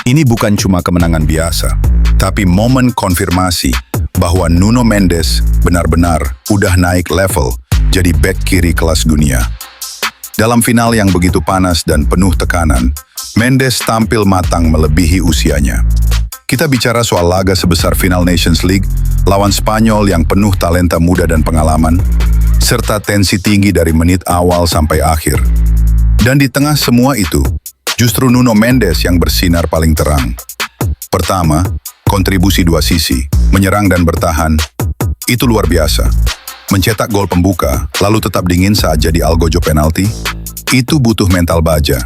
Ini bukan cuma kemenangan biasa, tapi momen konfirmasi bahwa Nuno Mendes benar-benar udah naik level jadi bek kiri kelas dunia. Dalam final yang begitu panas dan penuh tekanan, Mendes tampil matang melebihi usianya. Kita bicara soal laga sebesar final Nations League lawan Spanyol yang penuh talenta muda dan pengalaman, serta tensi tinggi dari menit awal sampai akhir. Dan di tengah semua itu, justru Nuno Mendes yang bersinar paling terang. Pertama, kontribusi dua sisi, menyerang dan bertahan, itu luar biasa. Mencetak gol pembuka, lalu tetap dingin saat jadi algojo penalti, itu butuh mental baja.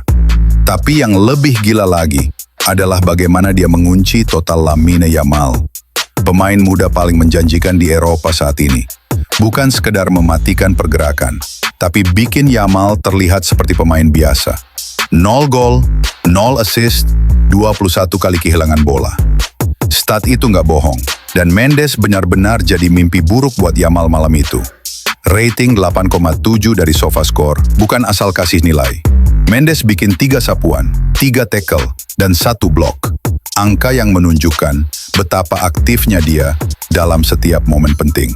Tapi yang lebih gila lagi adalah bagaimana dia mengunci total Lamine Yamal, pemain muda paling menjanjikan di Eropa saat ini. Bukan sekedar mematikan pergerakan, tapi bikin Yamal terlihat seperti pemain biasa. 0 gol, 0 assist, 21 kali kehilangan bola. Stat itu nggak bohong, dan Mendes benar-benar jadi mimpi buruk buat Yamal malam itu. Rating 8,7 dari SofaScore, bukan asal kasih nilai. Mendes bikin 3 sapuan, 3 tackle, dan 1 blok. Angka yang menunjukkan betapa aktifnya dia dalam setiap momen penting.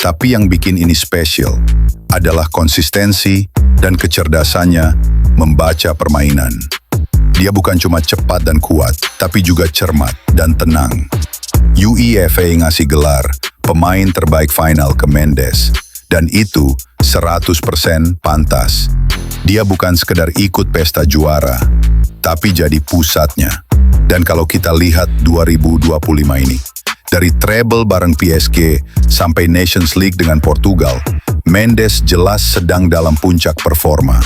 Tapi yang bikin ini spesial adalah konsistensi dan kecerdasannya membaca permainan. Dia bukan cuma cepat dan kuat, tapi juga cermat dan tenang. UEFA ngasih gelar pemain terbaik final ke Mendes, dan itu 100% pantas. Dia bukan sekedar ikut pesta juara, tapi jadi pusatnya. Dan kalau kita lihat 2025 ini, dari treble bareng PSG sampai Nations League dengan Portugal, Mendes jelas sedang dalam puncak performa.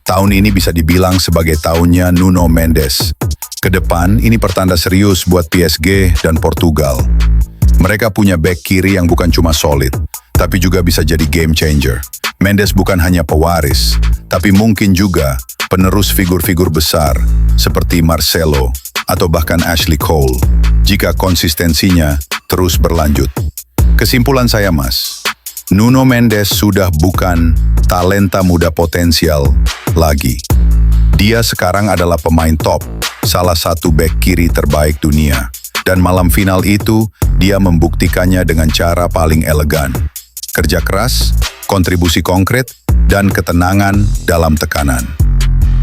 Tahun ini bisa dibilang sebagai tahunnya Nuno Mendes. Kedepan ini pertanda serius buat PSG dan Portugal. Mereka punya bek kiri yang bukan cuma solid, tapi juga bisa jadi game changer. Mendes bukan hanya pewaris, tapi mungkin juga penerus figur-figur besar seperti Marcelo atau bahkan Ashley Cole jika konsistensinya terus berlanjut. Kesimpulan saya, Mas, Nuno Mendes sudah bukan talenta muda potensial lagi. Dia sekarang adalah pemain top, salah satu bek kiri terbaik dunia. Dan malam final itu, dia membuktikannya dengan cara paling elegan. Kerja keras, kontribusi konkret, dan ketenangan dalam tekanan.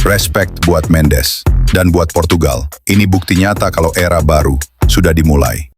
Respect buat Mendes. Dan buat Portugal, ini bukti nyata kalau era baru sudah dimulai.